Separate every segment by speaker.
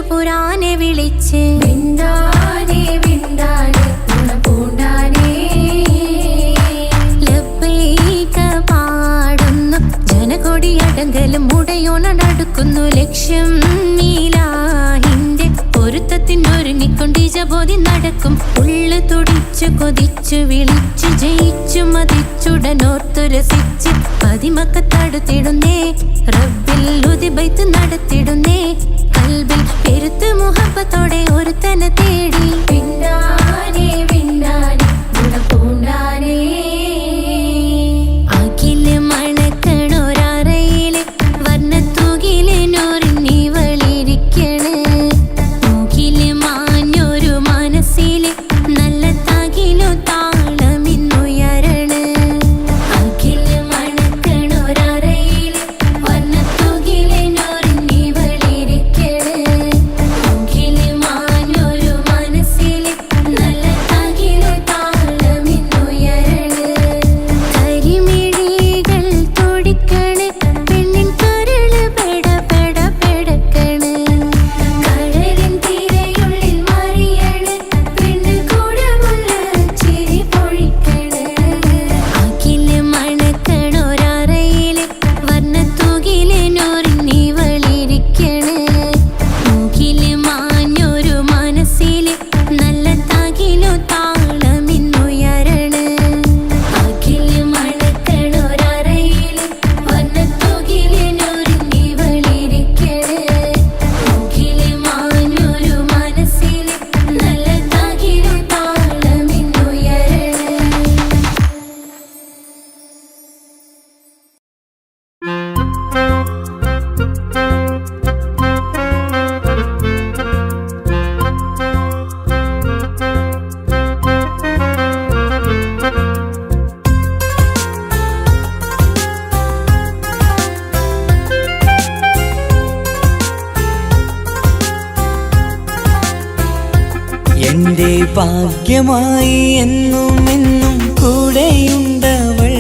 Speaker 1: പുരാനെ വിളിച്ച് വിണ്ടാനെ വിണ്ടാനെ പൂണ്ടാനെ ലബ്ബൈക പാടുന്നു ജനകൊടിയടങ്കലും മുടയോണടുക്കുന്നു ലക്ഷ്യം നീലാഹിന്റെ പൊരുത്തത്തിനൊരുങ്ങിക്കൊണ്ട് ജബോധി നടക്കും ഉള്ളു തുടിച്ചു കൊതിച്ചു വിളിച്ചു ജയിച്ചു മതിച്ചുടനോർത്തു രസിച്ച് പതിമക്കത്തടുത്തിടുന്നേ റബ്ബിൽ ഉദിബൈത്ത് നടത്തിടുന്നേ കൽബിൽ പെരുത്ത് മുഹബത്തോടെ ഒരുത്തനെ തേടി വിണ്ടാനെ വിണ്ടാനെ ഗുണപൂണ്ടാനെ അഖില് മണക്കണൊരറയില് വർണ്ണത്തൂകില് നോറിഞ്ഞി വളിരിക്കണ് മൂക്കില് മാഞ്ഞൊരു മനസ്സില് നല്ല തകിലു താളമിന്നുയരണ അഖില് മണക്കണൊരറയില് വർണ്ണത്തൂകില് നോറിഞ്ഞി
Speaker 2: എന്റെ ഭാഗ്യമായി എന്നും എന്നും കൂടെയുണ്ടവൾ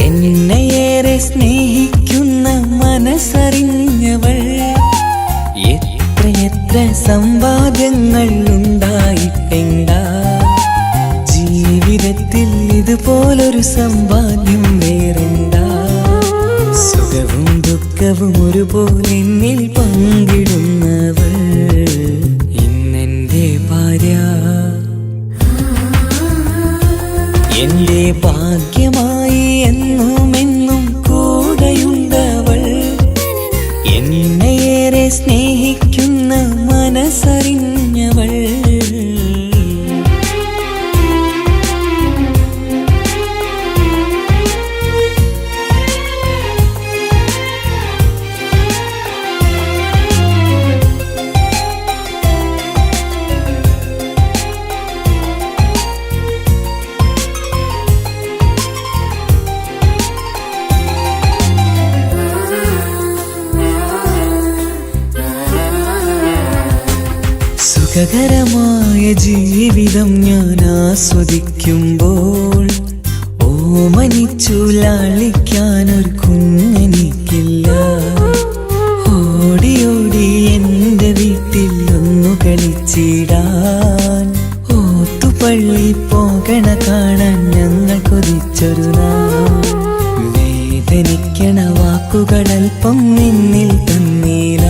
Speaker 2: എന്നെയേറെ സ്നേഹിക്കുന്ന മനസ്സറിഞ്ഞവൾ എത്രയെത്ര സമ്പാദ്യങ്ങൾ ഉണ്ടായിട്ടെന്താ ജീവിതത്തിൽ ഇതുപോലൊരു സമ്പാദ്യം വേറെന്താ സുഖവും ദുഃഖവും സ്വർഗവും ഒരുപോലെ എന്നിൽ പങ്കിടുന്നവൾ ഇന്നെന്റെ ഭാര്യ. എന്റെ ഭാഗ്യമായി എന്നും എന്നും കൂടെയുണ്ടവൾ. എന്നെയേറെ സ്നേഹിക്കുന്ന മനസ്സറിഞ്ഞവൾ. സുഖകരമായ ജീവിതം ഞാൻ ആസ്വദിക്കുമ്പോൾ ഓമനിച്ചു ലാളിക്കാനൊരു കുഞ്ഞെനിക്കില്ല. ഓടി ഓടി എൻ്റെ വീട്ടിൽ ഒന്നു കളിച്ചിടാൻ ഓത്തുപള്ളി പോകണ കാണാൻ ഞങ്ങൾ കൊതിച്ചൊരു നാൾ. വേദനിക്കണ വാക്കുകളൽപ്പം നിന്നിൽ തന്നീല.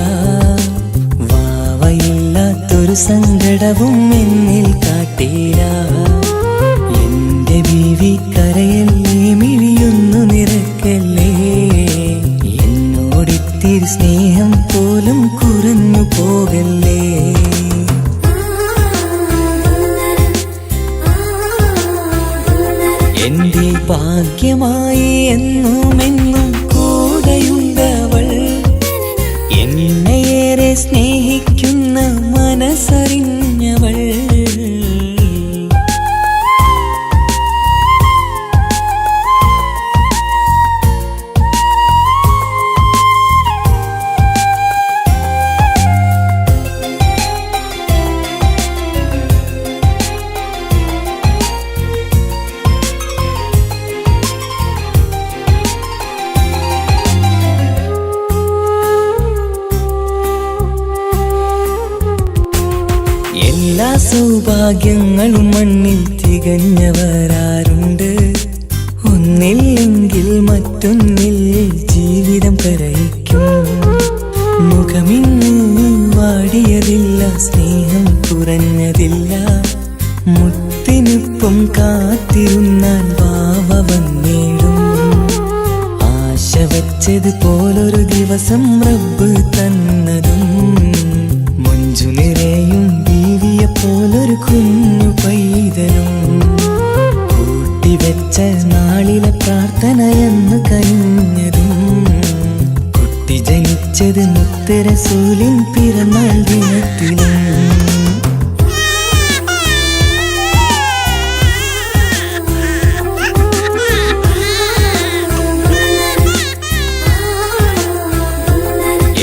Speaker 2: വാവയില്ലാത്തൊരു സങ്കടവും എന്നിൽ കാട്ടീല. എന്റെ ബീവി കരയല്ലേ, മിഴിയൊന്നു നിറക്കല്ലേ. എന്നോടിത്തിരി സ്നേഹം പോലും കുറഞ്ഞു പോകല്ലേ. എന്റെ ഭാഗ്യമായി എന്നും എന്നും കൂടെയുണ്ടവൾ. എന്നെയേറെ സ്നേഹിക്കുന്ന മനസ്സറിഞ്ഞവൾ. എല്ലാ സൗഭാഗ്യങ്ങളും മണ്ണിൽ തികഞ്ഞവരാരുണ്ട്. ഒന്നില്ലെങ്കിൽ മറ്റൊന്നിൽ ജീവിതം കരയിക്കും. മുഖമിന്ന് വാടിയതില്ല, സ്നേഹം കുറഞ്ഞതില്ല. മുത്തിനൊപ്പം കാത്തിരുന്നാൽ വാവ വന്നിടും. ആശ വെച്ചത് പോലൊരു ദിവസം റബ്ബ് തന്നതും. മഞ്ജു നിറയും ബീവിയെ പോലൊരു കുഞ്ഞു പൈതലും. കൂട്ടിവെച്ച നാളിലെ പ്രാർത്ഥനയെന്ന് കഴിഞ്ഞതും. കുട്ടി ജനിച്ചത് മുത്ത് റസൂലിൻ പിറന്നാൾ ദിനത്തിലും.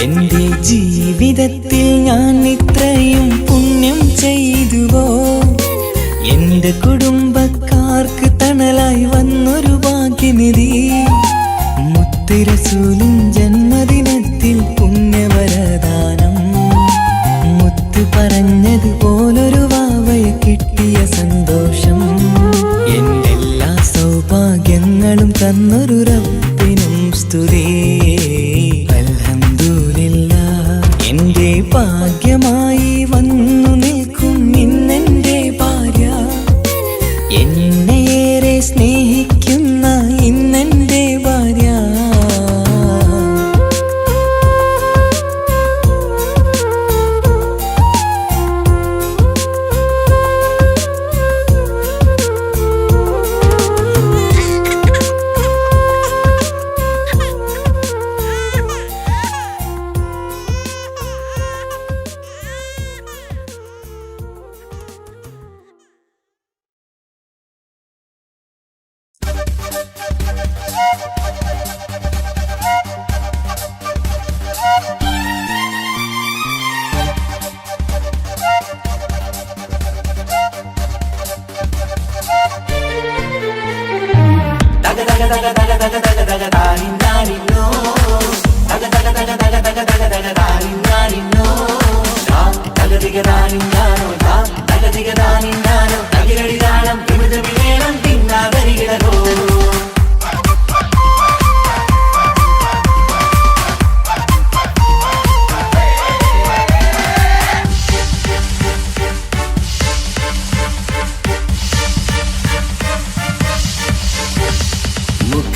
Speaker 2: എന്റെ ജീവിതത്തിൽ ഞാൻ ഇത്രയും പുണ്യം ചെയ്തുവോ. എന്റെ കുടുംബക്കാർക്ക് തണലായി വന്നൊരു ഭാഗ്യനിധി. മുത്ത് റസൂലിൻ ജന്മദിനത്തിൽ പുണ്യവരദാനം. മുത്ത് പറഞ്ഞതുപോലൊരു വാവയെ കിട്ടിയ സന്തോഷം. എന്റെ എല്ലാ സൗഭാഗ്യങ്ങളും തന്നൊരു റബ്ബിനും സ്തുതി. എന്റെ ഭാഗ്യമായി വന്നു നിൽക്കും ഇന്നെന്റെ ഭാര്യ. എന്നെയേറെ സ്നേഹിക്കുന്ന ഇന്നെന്റെ ഭാര്യ.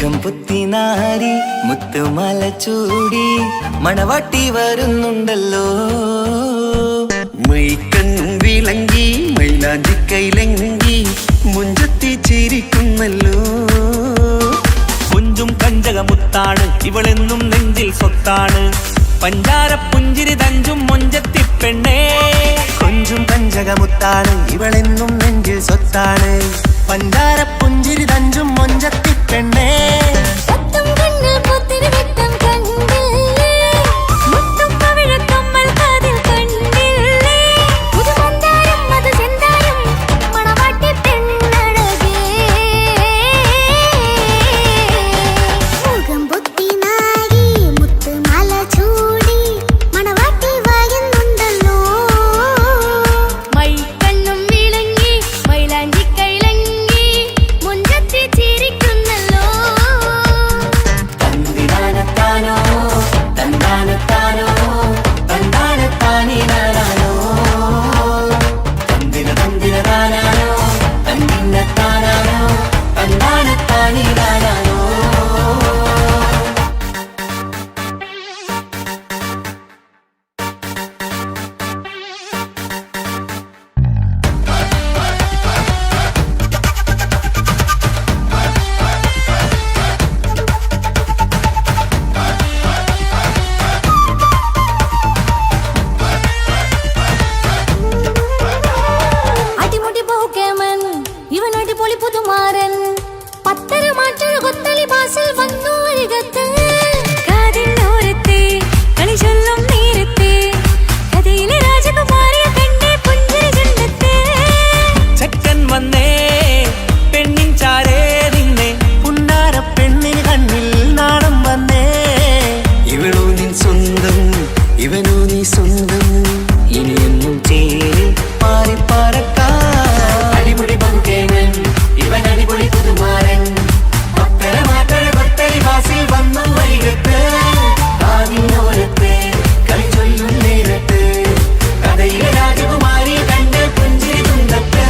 Speaker 2: മുഖം പുത്തിനാരി മുത്തുമല ചൂടി മണവാട്ടി വരുന്നുണ്ടല്ലോ.
Speaker 3: മൈക്കണ്ണും വിളങ്ങി മൈലാഞ്ചി കൈലങ്കി മുഞ്ചത്തി ചിരിക്കുന്നല്ലോ.
Speaker 4: കുഞ്ചും കഞ്ചകമുത്താണ് ഇവളെന്നും നെഞ്ചിൽ സ്വത്താണ്. പഞ്ചാര പുഞ്ചിരി തഞ്ചും മൊഞ്ചത്തി പെണ്ണേ.
Speaker 3: കൊഞ്ചും കഞ്ചകമുത്താണ് ഇവളെന്നും നെഞ്ചിൽ സ്വത്താണ്. പഞ്ചാര പുഞ്ചിരി തഞ്ചും മൊഞ്ചത്തി പെണ്ണേ.
Speaker 1: പത്തും കണ്ണിൽ പുത്തിരി വെട്ടം കണ്ടില്ലേ, മുത്തും പവിഴക്കമ്മൽ കാതിൽ കണ്ടില്ലേ, പുതുമന്ദാരം മധുചെന്താരം മണവാട്ടി പെണ്ണഴകേ. മുഖം പൊത്തി നാരി മുത്തുമാല ചൂടി മണവാട്ടി വരുന്നുണ്ടല്ലോ. മൈക്കണ്ണും വിളങ്ങി മൈലാഞ്ചി കൈലങ്കി മുഞ്ചത്തി ചിരിക്കുന്നല്ലോ.
Speaker 2: തന്തിനാനത്താനോ തന്താനത്താനോ തന്താനത്താനിനാനോ തന്തിന തന്തിനാനോ തന്നിന്നത്താനോ തന്താനത്താനിനാനോ.
Speaker 1: അടിമുടി പോകേമൻ ഇവൻ അടിപൊളി പുതുമാരൻ. പത്തര മാറ്റൊരു കൊത്തലി ബാസിൽ വന്നു അരികത്ത്. കാതിനോരത്തെ കളി ചൊല്ലും നേരത്തെ കഥയിലെ രാജകുമാരിയ പെണ്ണെ പുഞ്ചിരി ചുണ്ടത്തെ.
Speaker 4: ചെക്കൻ വന്നേ പെണ്ണിൻ ചാരേ നിന്നെ.
Speaker 3: പുന്നാര പെണ്ണിന് കണ്ണിൽ നാണം വന്നേ.
Speaker 2: ഇവളോ നിൻ സ്വന്തം ഇവനോ നീ സ്വന്തം ഇനിയൊന്നും ചേരി മാറി പറക്കാം. അടിപൊളി പങ്കുകേങ്ങൻ ഇവൻ അടിപൊളി പുതുമാരൻ. പത്തര മാറ്റഴ കൊത്തരി ബാസിൽ വന്നു വൈകത്ത്. ആദിനോരത്ത് കളി ചൊല്ലും നേരത്ത് കഥയിലെ രാജകുമാരി കണ്ട് പുഞ്ചിരി തുണ്ടത്ത്.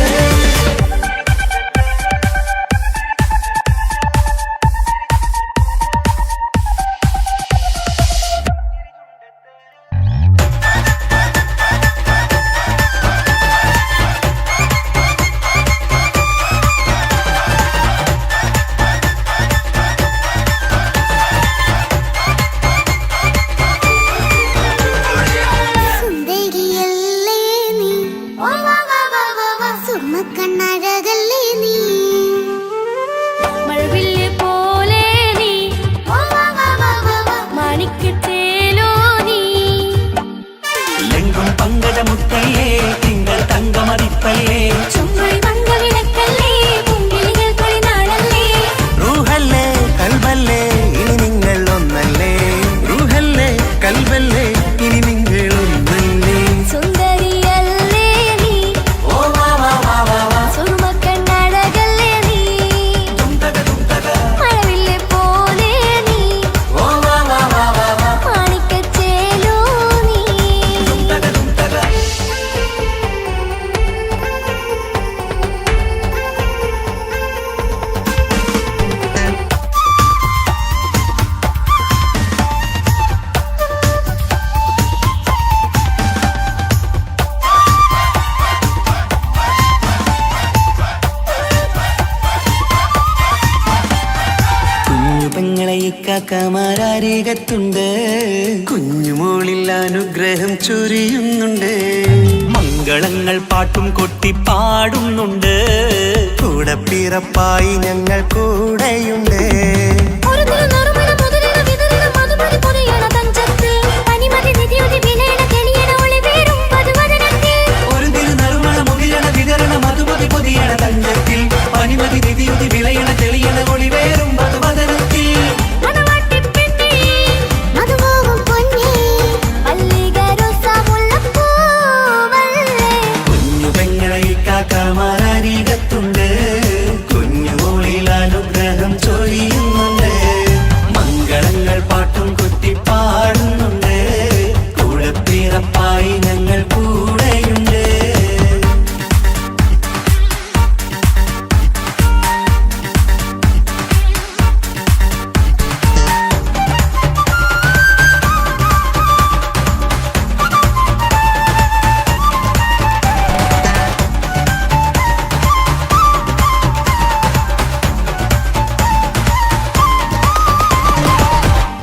Speaker 1: സുന്ദരിയല്ലേ നീ, സുർമ്മക്കണ്ണഴകല്ലേ നീ, മഴവില്ല് പോലെ നീ, മാണിക്യത്തേലോ നീ.
Speaker 4: ലെങ്കും പങ്കജമുത്തല്ലേ തിങ്കൾ തങ്കമതിപ്പല്ലേ.
Speaker 1: ചുമ്മായി മംഗവിളക്കല്ലേ പൂങ്കിളികൾ തൊഴിനാളല്ലേ.
Speaker 3: റൂഹല്ലേ കൽബല്ലേ ഇനി നിങ്ങൾ ഒന്നല്ലേ. റൂഹല്ലേ കൽബല്ലേ ഇനി നിങ്ങൾ ഒന്നല്ലേ.
Speaker 1: സുന്ദരിയല്ലേ നീ, സുർമ്മക്കണ്ണഴകല്ലേ നീ, മഴവില്ല് പോലെ നീ, മാണിക്യത്തേലോ നീ.
Speaker 2: കുഞ്ഞു പെങ്ങളെ ഇക്കാക്കമാരരികത്തുണ്ട്.
Speaker 3: കുഞ്ഞുമോളിൽ അനുഗ്രഹം ചൊരിയുന്നുണ്ട്.
Speaker 4: മംഗളങ്ങൾ പാട്ടും കൊട്ടി പാടുന്നുണ്ട്.
Speaker 3: കൂടെ പിറപ്പായി ഞങ്ങൾ കൂടെയുണ്ട്.
Speaker 1: ഒരു തിരുനറുമണ മുതിരണ വിതരണ മധുമതി പൊതിയണ തഞ്ചത്തിൽ പനിമതി നിധിയുതി വിലയണ തെളിയണ ഒളിവേറും പതുവദനത്തിൽ.
Speaker 2: ഒരു തിരുനറുമണ മുകിരണ വിതരണ മധുമതി പൊതിയണ തഞ്ചത്തിൽ പനിമതി നിധിയുതി വിളയണ തെളിയണ ഒളിവേറും മധുവദനത്തിൽ.
Speaker 1: മണവാട്ടി പെണ്ണേ, മധുപോകും പൊന്നേ, മല്ലികരോസാമുല്ലപ്പൂവല്ലേ.
Speaker 2: കുഞ്ഞു പെങ്ങളെ ഇക്കാക്കമാരരികത്തുണ്ട്. കുഞ്ഞുമോളിൽ അനുഗ്രഹം ചൊരിയുന്നു.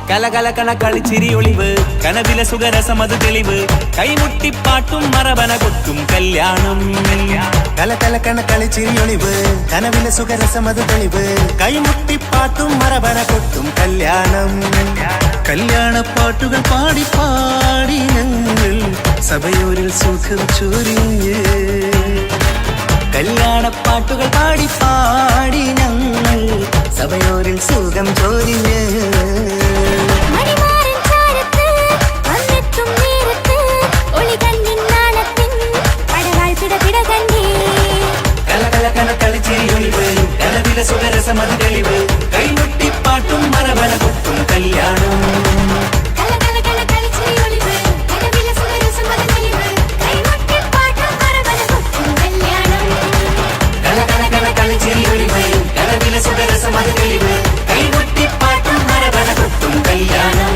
Speaker 4: കലകലകണ കളിച്ചിരി ഒളിവ് കനവിലെ സുഖരസമത് തെളിവ് കൈമുട്ടിപ്പാട്ടും മറവന കൊട്ടും കല്യാണം
Speaker 3: കലകലകണ കളിച്ചിരി ഒളിവ് കനവിലെ സുഖരസമത് തെളിവ് കൈമുട്ടിപ്പാട്ടും മറവന കൊട്ടും കല്യാണം
Speaker 2: കല്യാണപ്പാട്ടുകൾ പാടി പാടി ഞങ്ങൾ സഭയോരിൽ സുഖം ചൊരിഞ്ഞ്
Speaker 3: കല്യാണപ്പാട്ടുകൾ പാടി പാടി ഞങ്ങൾ സഭയോരിൽ സുഖം ചൊരിഞ്ഞ്
Speaker 1: മണിമാരൻ ചാരത്ത് വന്നെത്തും നേരത്ത് ഒളികണ്ണിൻ നാളത്തിൻ പടവാൾ പിടപിട കണ്ടേ
Speaker 2: കലകലകണ കളിച്ചിരി ഒളിവ് കനവിലെ സുഖരസമത് തെളിവ് കൈമുട്ടിപ്പാട്ടും മറവന കൊട്ടും കല്യാണം
Speaker 1: കലകലകണ കളിച്ചിരി ഒളിവ് കനവിലെ സുഖരസമത് തെളിവ് കൈമുട്ടിപ്പാട്ടും മറവന കൊട്ടും കല്യാണം
Speaker 2: കലകലകണ കളിച്ചിരി ഒളിവ് കനവിലെ സുഖരസമത് തെളിവ് കൈമുട്ടിപ്പാട്ടും മറവന കൊട്ടും കല്യാണം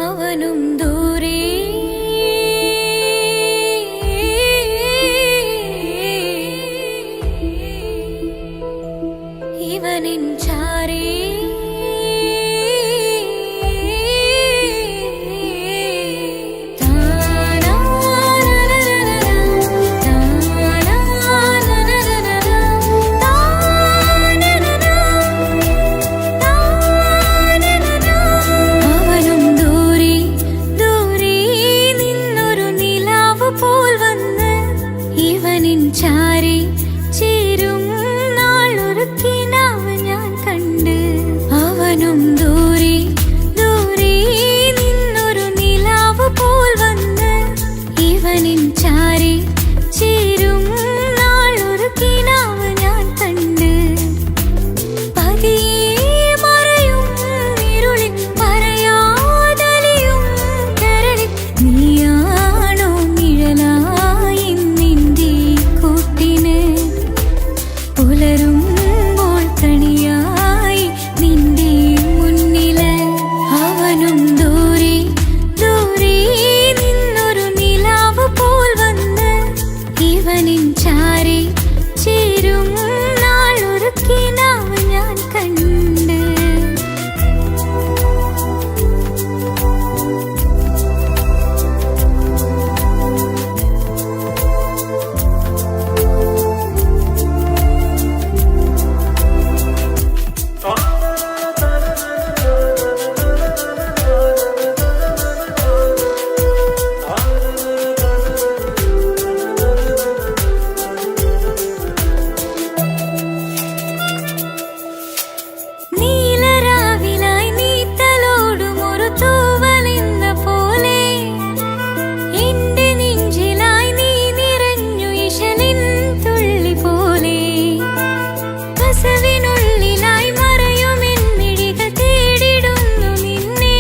Speaker 1: അവനും ദൂരെ ഇവനിൻ ചാരേ അവനും ദൂരെ ദൂരെ നിന്നൊരു നിലാവ് പോൽ വന്ന് ഇവനിൻ ചാരേ ചേരും നാളൊരു കിനാവ് ഞാൻ കണ്ട് അവനും ദൂരെ ദൂരെ നിന്നൊരു നിലാവ് പോൽ വന്ന് ഇവനിൻ ചാരേ ചേരും നാളൊരു കിനാവ് ഞാൻ കണ്ട് പതിയെ മറയും ഇരുളിൽ പറയാതലിയും കരളിൽ നീയാണോ നിഴലായി നിന്റെ കൂട്ടിന് പുലരുമ്പോൾ കണിയായി നിന്റെ മുന്നില് അവനും ദൂരെ ദൂരെ നിന്നൊരു നിലാവ് പോൽ വന്ന് ഇവനിൻ ചാരേ ചേരും നാളൊരു കിനാവ് ഞാൻ കണ്ട് നീലരാവിലായി നീ തലോടും ഒരു തൂവലെന്ന പോലെ എന്റെ നെഞ്ചിലായി നീ നിറഞ്ഞു ഇശലിൻ തുള്ളി പോലെ കസവിനുള്ളിലായി മറയുമെൻ മിഴികൾ തേടിടുന്നു നിന്നെ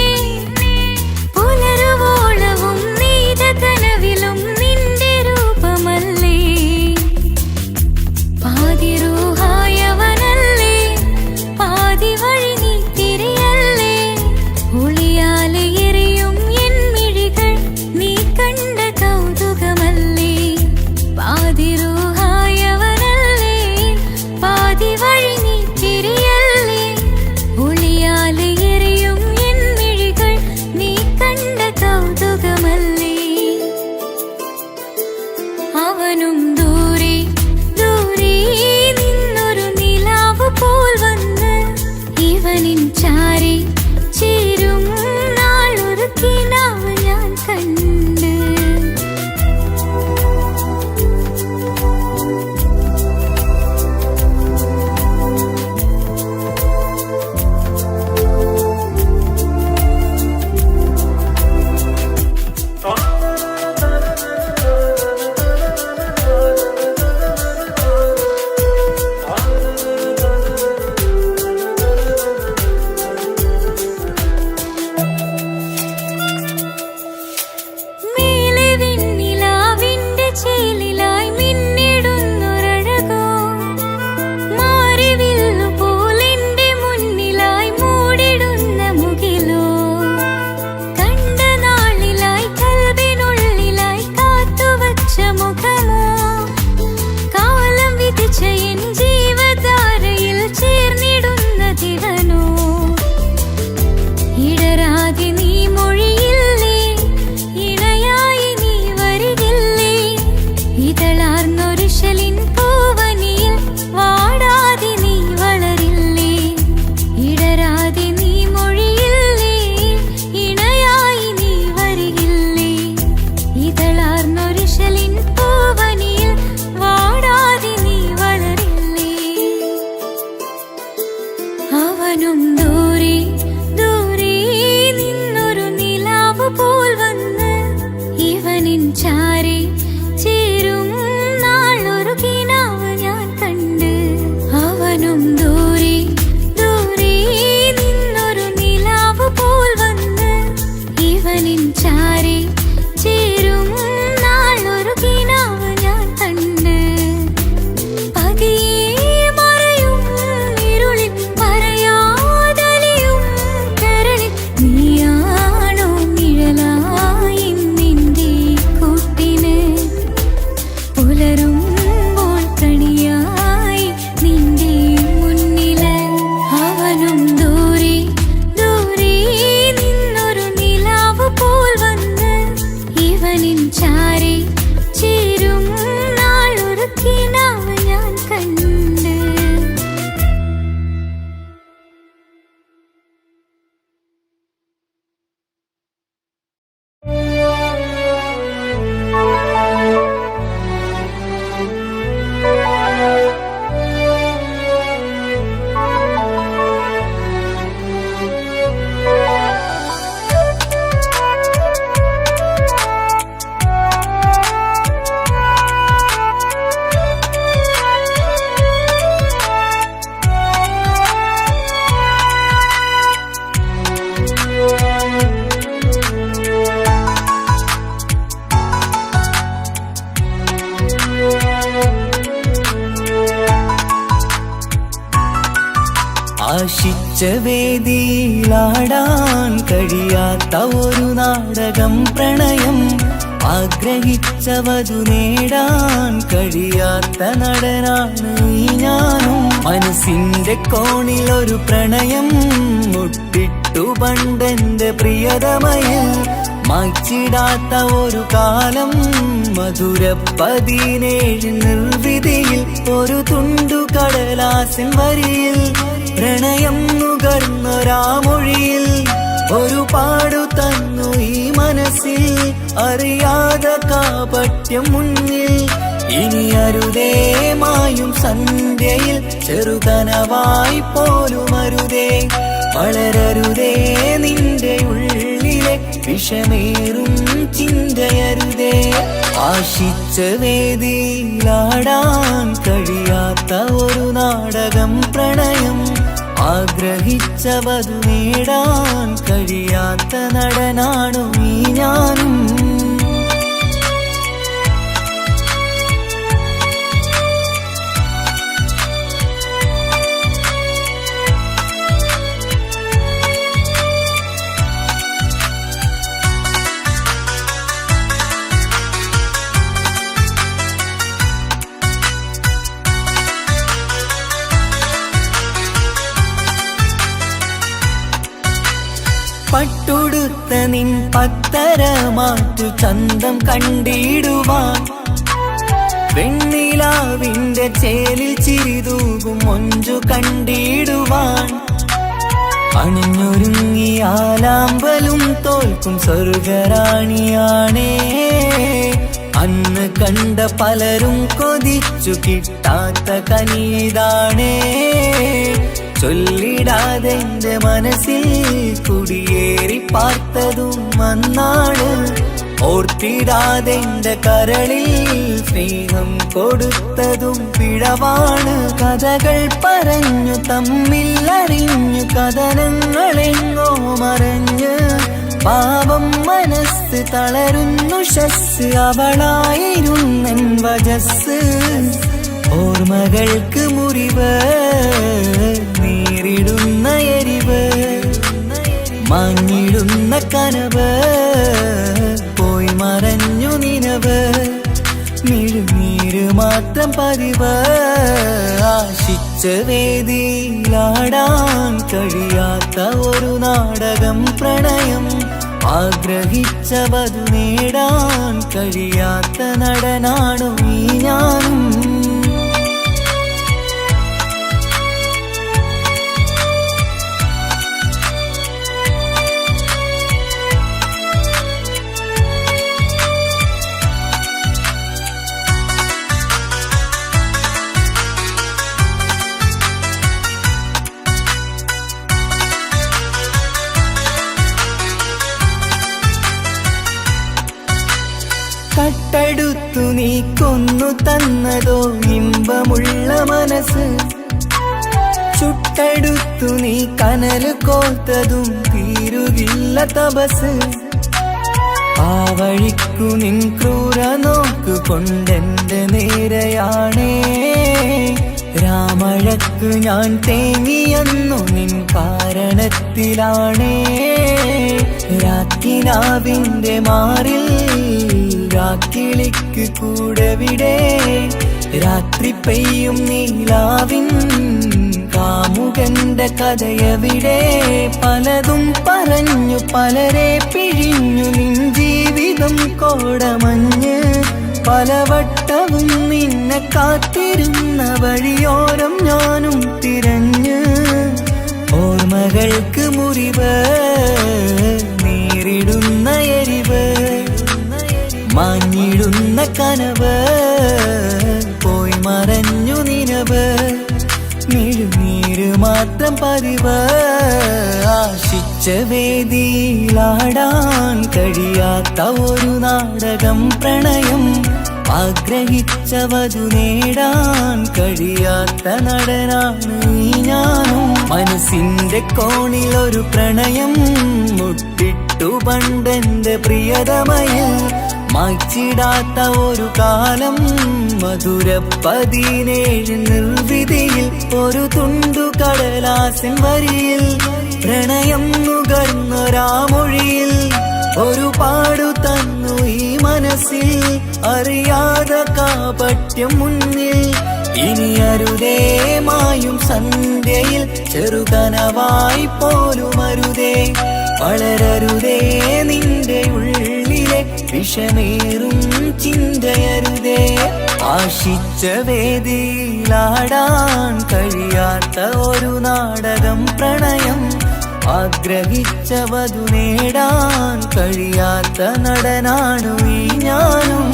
Speaker 1: പുലരുവോളവും നീത കനവിലും നിന്റെ രൂപമല്ലേ പാതിരൂഹായവനല്ലേ പാതി വഴി നീ തിരിയല്ലേ ഒളിയാലെ എറിയും എൻ മിഴികൾ നീ കണ്ട കൗതുകമല്ലേ പാതിരൂഹായവനല്ലേ പാതി വഴി നീ തിരിയല്ലേ ഒളിയാലെ എറിയും എൻ മിഴികൾ നീ കണ്ട കൗതുകമല്ലേ അവനും ദൂരെ ദൂരെ നിന്നൊരു നിലാവ് പോൽ വന്ന് ഇവനിൻ ചാരേ ചേരും നാളൊരു കിനാവ് ഞാൻ കണ്ട് ചാരി ചേരും നാളൊരു കിനാവ് ഞാൻ കണ്ട് പതിയെ മറയും ഇരുളിൽ പറയാതലിയും കരളിൽ നീയാണോ നിഴലായി നിന്റെ കൂട്ടിന് പുലരുമ്പോൾ കണിയായി നിന്റെ മുന്നില് അവനും ദൂരെ ദൂരെ നിന്നൊരു നിലാവ് പോൽ വന്ന് ഇവനിൻ ചാരി ചേരും നാളൊരു കിനാവ് ഞാൻ കണ്ട്
Speaker 3: ആശിച്ച വേദിയിലാടാൻ കഴിയാത്ത ഒരു നാടകം പ്രണയം ആഗ്രഹിച്ചവതു നേടാൻ കഴിയാത്ത നടനാണ് ഈ ഞാനും മനസ്സിന്റെ കോണിൽ ഒരു പ്രണയം മുട്ടിട്ടു പണ്ടെന്റെ പ്രിയതമയിൽ മായ്ച്ചിടാത്ത ഒരു കാലം മധുര 17 നിർവിധിയിൽ ഒരു തുണ്ടു കടലാസിൻ വരിയിൽ പ്രണയം നുകർന്നൊരാമൊഴിയിൽ ഒരു പാടു തന്നു ഈ മനസ്സിൽ അറിയാതെ കാപട്യം മുന്നിൽ ഇനി അരുതേ മായും സന്ധ്യയിൽ ചെറുകനവായി പോലും അരുതേ വളരരുതേ നിന്റെ ഉള്ളിലെ വിഷമേറും ചിന്തയരുതേ ആശിച്ച വേദിയിലാടാൻ കഴിയാത്ത ഒരു നാടകം പ്രണയം ആഗ്രഹിച്ചവതു നേടാൻ കഴിയാത്ത നടനാണു ഈ ഞാനും പട്ടുടുത്ത നിൻ പത്തരമാറ്റു ചന്തം കണ്ടിടുവാൻ വെണ്ണിലാവിന്റെ ചേലിൽ ചിരിതൂകും മൊഞ്ചു കണ്ടിടുവാൻ അണിഞ്ഞൊരുങ്ങിയാലാമ്പലും തോൽക്കും സ്വർഗറാണിയാണേ അന്ന് കണ്ട പലരും കൊതിച്ചു കിട്ടാത്ത കനിതാണേ ചൊല്ലിടാതെ എന്റെ മനസ്സിൽ കുടിയേറി പാർത്തതും അന്നാണ് ഓർത്തിടാതെ എന്റെ കരളിൽ സ്നേഹം കൊടുത്തതും പിഴവാണ് കഥകൾ പറഞ്ഞു തമ്മിൽ അറിഞ്ഞു കഥനങ്ങളെങ്ങോ മറഞ്ഞ് പാപം മനസ്സ് തളരുന്നു ശസ് അവളായിരുന്നെൻ വജസ് ഓർമ്മകൾക്ക് മുറിവ് നേരിടുന്ന എരിവ് മാഞ്ഞിടുന്ന കനവ് പോയി മറഞ്ഞു നിനവ് മിഴുനീര് മാത്രം പതിവ് ആശിച്ച വേദിയിലാടാൻ കഴിയാത്ത ഒരു നാടകം പ്രണയം ആഗ്രഹിച്ചവതു നേടാൻ കഴിയാത്ത നടനാണു ഈ ഞാനും കട്ടെടുത്തു നീ കൊന്നു തന്നതോ ഇമ്പമുള്ള മനസ്സ് ചുട്ടെടുത്തു നീ കനല് കോത്തതും തീരുകില്ല തപസ്
Speaker 5: ആ വഴിക്കു നിൻ ക്രൂര നോക്കു കൊണ്ടെന്റെ നേരെയാണേ രാമഴക്ക് ഞാൻ തേങ്ങിയെന്നു നിൻ കാരണത്തിലാണേ രാക്കിനാവിന്റെ മാറിൽ രാക്കിളിക്ക് കൂടവിടെ രാത്രി പെയ്യും നീലാവിൻ കാമുകന്റെ കഥയവിടെ പലതും പറഞ്ഞു പലരെ പിഴിഞ്ഞു നിൻ ജീവിതം കോടമഞ്ഞ് പലവട്ടവും നിന്നെ കാത്തിരുന്ന വഴിയോരം ഞാനും തിരഞ്ഞ് ഓർമ്മകൾക്ക് മുറിവ് നേരിടുന്ന എരിവ് മാഞ്ഞിടുന്ന കനവ് പോയി മറഞ്ഞു നിനവ് മിഴുനീര് മാത്രം പതിവ് ആശിച്ച വേദിയിലാടാൻ കഴിയാത്ത ഒരു നാടകം പ്രണയം ആഗ്രഹിച്ചവതു നേടാൻ കഴിയാത്ത നടനാണ് ഈ ഞാനും മനസ്സിന്റെ കോണിൽ ഒരു പ്രണയം മുട്ടിട്ടു പണ്ടെന്റെ പ്രിയതമയിൽ മായ്ച്ചിടാത്ത ഒരു കാലം മധുര 17 നിർവിധിയിൽ ഒരു തുണ്ടു കടലാസിൻ വരിയിൽ പ്രണയം നുകർന്നൊരാമൊഴിയിൽ ഒരു പാടു തന്നു ഈ മനസ്സിൽ അറിയാതെ കാപട്യം മുന്നിൽ ഇനി അരുതേ മായും സന്ധ്യയിൽ ചെറുകനവായി പോലും അരുതേ വളരരുതേ നിന്റെ ഉള്ളിലെ വിഷമേറും ചിന്തയരുതേ ആശിച്ച വേദിയിലാടാൻ കഴിയാത്ത ഒരു നാടകം പ്രണയം ആഗ്രഹിച്ചവതു നേടാൻ കഴിയാത്ത നടനാണു ഈ ഞാനും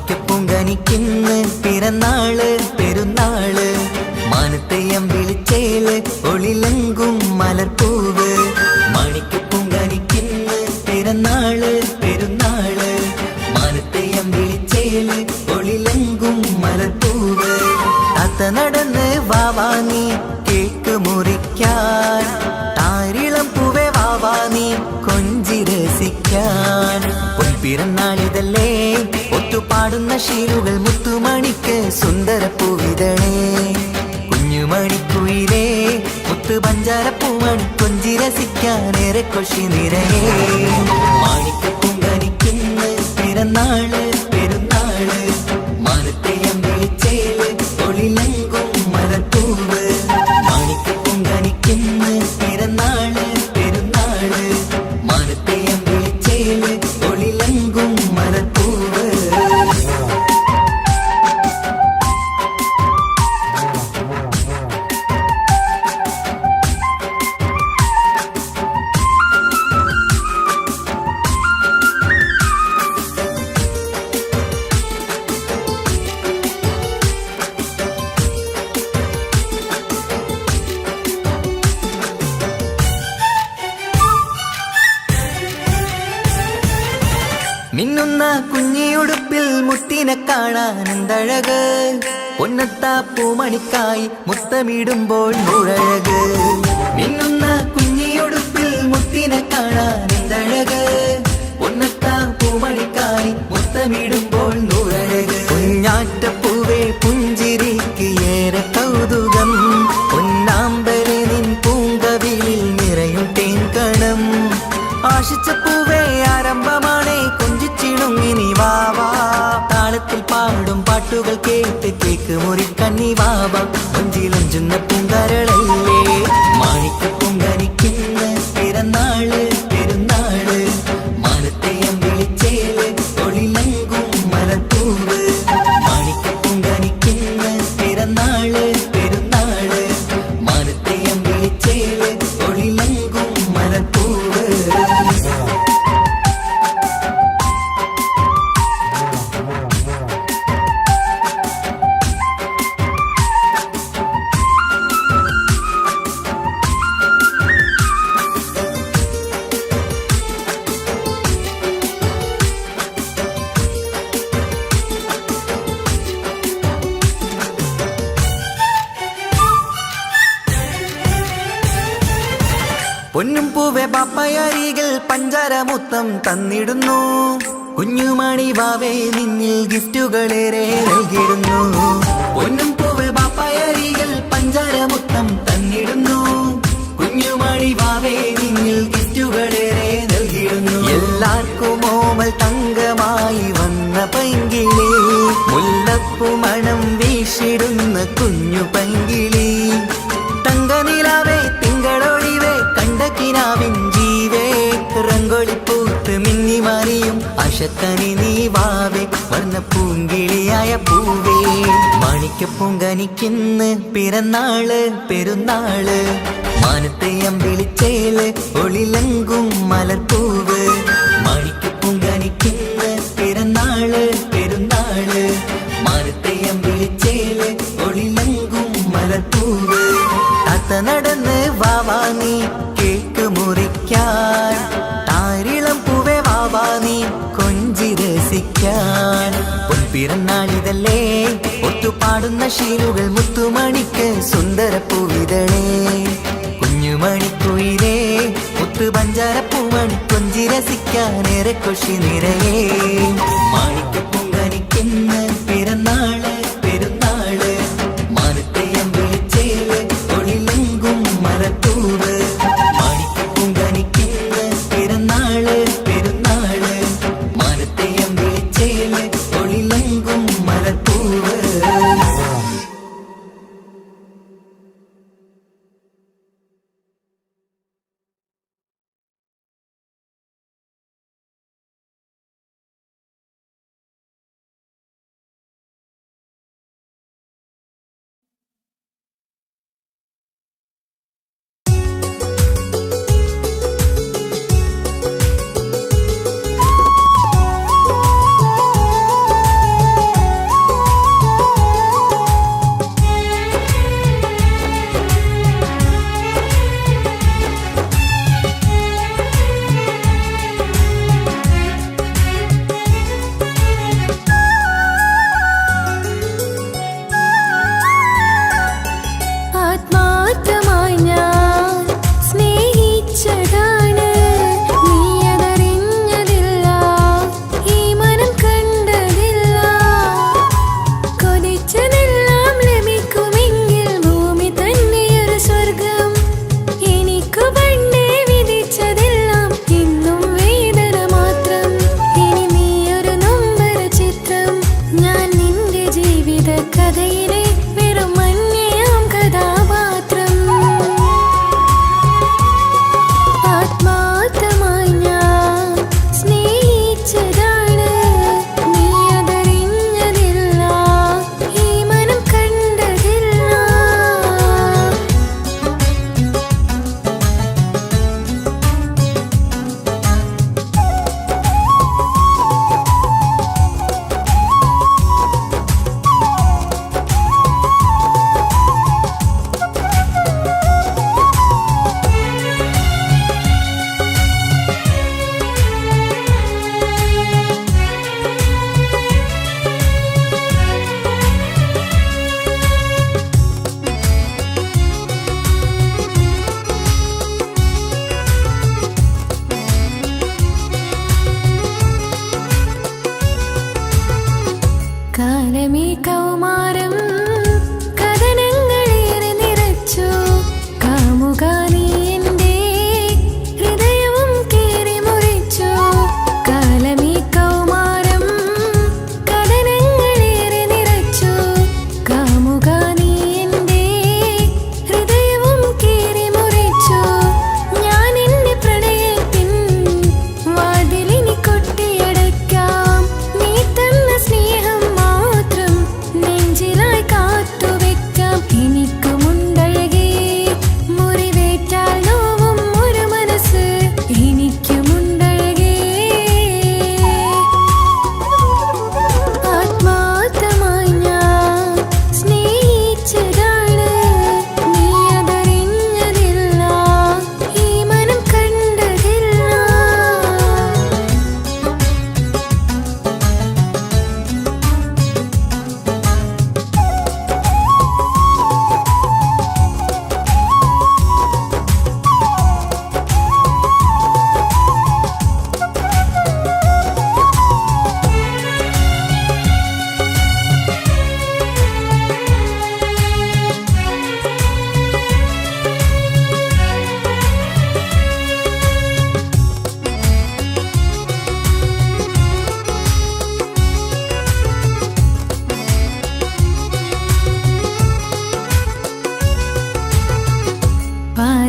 Speaker 5: മാണിക്കപ്പൂങ്കനിക്കിന്ന് പിറന്നാള് പെരുന്നാള് മാനത്തെയം വിളിച്ചേല് ഒളിലങ്കും മലർപ്പൂവ് മാണിക്കപ്പൂങ്കനിക്കിന്ന് പിറന്നാള് പെരുന്നാള് മാനത്തെയം വിളിച്ചേല് ഒളിലങ്കും മലർപ്പൂവ് താത്ത നടന്ന് വാവാനി കേക്ക് മുറിക്കാൻ താരിളം പൂവേ വാവാനി കൊഞ്ചി രസിക്കാൻ പിറന്നാളിതല്ലേ ഒത്തുപാടുന്ന ശീലുകൾ മുത്തുമണിക്ക് സുന്ദരപ്പൂവിതളേ കുഞ്ഞുമണിക്കുയിലേ മുത്തു പഞ്ചാരപ്പൂമണി കൊഞ്ചി രസിക്കാനേറെ കൊഷി നിറയേ മാണിക്കപ്പൂങ്കനിക്കിന്ന് പിറന്നാള് പെരുന്നാള് മാനത്തെയം വിളിച്ചേല് ഒളിലങ്കും മലർപ്പൂവ് മാണിക്കപ്പൂങ്കനിക്കിന്ന് പിറന്നാള് പെരുന്നാള് മാനത്തെയം വിളിച്ചേല് ഒളിലങ്കും മലർപ്പൂവ് മിന്നുന്ന കുഞ്ഞിയുടുപ്പിൽ മുത്തിനെ കാണാൻ എന്തഴക് പൊന്നത്താ പൂമണിക്കായി മുത്തമിടുമ്പോൾ മുഴഴക് മിന്നുന്ന കുഞ്ഞിയുടുപ്പിൽ മുത്തിനെ കാണാൻ എന്തഴക് പൊന്നത്താ പൂമണിക്കായി മുത്തമിടുമ്പോൾ മുഴഴക് കുഞ്ഞാറ്റപ്പൂവേ പുഞ്ചിരിക്ക് ഏറെ കൗതുകം പൊന്നാമ്പരെ നിൻ പൂങ്കവിളിൽ നിറയും തേൻകണം ആശിച്ച പൂവേ ആരംഭമാണേ കൊഞ്ചിച്ചിടുങ്ങിനി വാവാ താളത്തിൽ പാടും പാട്ടുകൾ കേട്ട് കേക്ക് മുറിക്കണ്ണി വാവാ കൊഞ്ചിലഞ്ചുന്ന പൂങ്കരളല്ലേ മാണിക്കപ്പൂങ്കനിക്കിന്ന് പിറന്നാള് പെരുന്നാള് മാനത്തെയം വിളിച്ചേല് ഒളിലങ്കും മലർപ്പൂവ് മാണിക്കപ്പൂങ്കനിക്കിന്ന് പിറന്നാള് പെരുന്നാള് പൊന്നും പൂവെ പാപ്പയരികിൽ പഞ്ചാരമുത്തം തന്നിടുന്നു കുഞ്ഞുമണി വാവേ നിന്നിൽ ഗിഫ്റ്റുകളേറെ നൽകിടുന്നു പൊന്നും പൂവെ പാപ്പയരികിൽ പഞ്ചാരമുത്തം തന്നിടുന്നു കുഞ്ഞുമണി വാവേ നിന്നിൽ ഗിഫ്റ്റുകളേറെ നൽകിടുന്നു എല്ലാവർക്കും ഓമൽ തങ്കമായി വന്ന പൈങ്കിളി മുല്ലപ്പൂ മണം വീശിടുന്ന കുഞ്ഞു പൈങ്കിളി തങ്കനിലാവേ തിങ്കളൊളിവേ കണ്ടക്കിനാവിൻ ജീവേ റംഗോളിപ്പൂത്ത് മിന്നി മാറിയും അശക്കനി നീ വാവേ വർണ്ണ പൂങ്കിളിയായ പൂവേ മാണിക്കപ്പൂങ്കനിക്കിന്ന് പിറന്നാള് പെരുന്നാള് മാനത്തെ അമ്പിളിച്ചേല് ഒളിലങ്കും മലർപ്പൂവ് മാണിക്കപ്പൂങ്കനിക്കിന്ന് പിറന്നാള് പെരുന്നാള് മാനത്തെ അമ്പിളിച്ചേല് ഒളിലങ്കും മലർപ്പൂവ് താത്ത നടന്ന് വാവാ നീ കേക്ക് മുറിക്കാൻ താരിളം പൂവേ വാവാ നീ കൊഞ്ചി രസിക്കാൻ പൊൻപിറന്നാളിതല്ലേ ഒത്തുപാടുന്ന ശീലുകൾ മുത്തുമണിക്ക് സുന്ദര പൂവിതളേ കുഞ്ഞുമണിക്കുയിലേ മുത്തു പഞ്ചാരപ്പൂമണി കൊഞ്ചി രസിക്കാനേറെ കൊഷി നിറയേ മാണിക്കപ്പൂങ്കനിക്കെന്ന് പിറന്നാള് പെരുന്നാള് മാനത്തെ അമ്പിളിച്ചേല് ഒളിലങ്കും മലർപ്പൂവ് മാണിക്കപ്പൂങ്കനിക്കെന്ന് പിറന്നാള് പെരുന്നാള് മാനത്തെ അമ്പിളിച്ചേല് ഒളിലങ്കും മലർപ്പൂവ്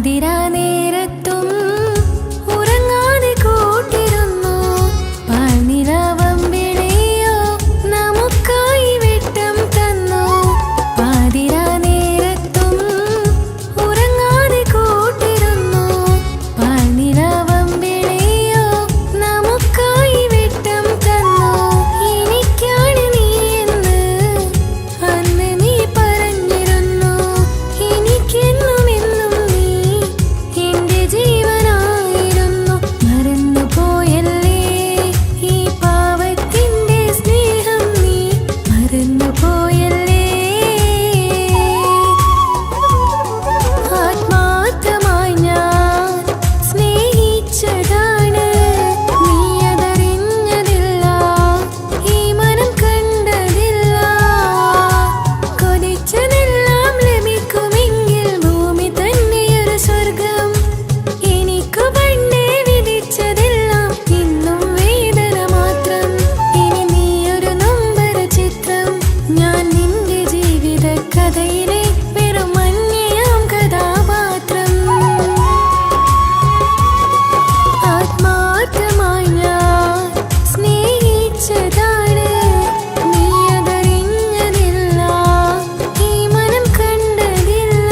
Speaker 1: പാതിരാ നേരത്തും ഉറങ്ങാതെ കൂട്ടിരുന്നു പാൽനിലാവമ്പിളിയോ നമുക്കായി വെട്ടം തന്നു പാതിരാ നേരത്തും ഉറങ്ങാതെ കൂട്ടിരുന്നു പാൽനിലാവമ്പിളിയോ നമുക്കായി വെട്ടം തന്നു എനിക്കാണ് നീ എന്ന് അന്ന് നീ പറഞ്ഞിരുന്നു എനിക്കെന്നും എന്നും നീ എന്റെ ജീവനായിരുന്നു മറന്നു പോയല്ലേ ഈ പാവത്തിന്റെ സ്നേഹം നീ മറന്നു പോയല്ലേ ആത്മാർത്ഥമായി ഞാൻ സ്നേഹിച്ചതാണ് നീ അതറിഞ്ഞതില്ല ഈ മനം കണ്ടതില്ല കൊതിച്ചതെല്ലാം ലഭിക്കുമെങ്കിൽ ഭൂമി തന്നെയൊരു സ്വർഗം എനിക്കു പണ്ടേ വിധിച്ചതെല്ലാം ഇന്നും വേദന മാത്രം ഇനി നീയൊരു നൊമ്പര ചിത്രം ഞാൻ നിന്റെ ജീവിത കഥയിലെ വെറും അന്യയാം കഥാപാത്രം ആത്മാർത്ഥമായി ഞാൻ സ്നേഹിച്ചതാണ് നീ അതറിഞ്ഞതില്ല ഈ മനം കണ്ടതില്ല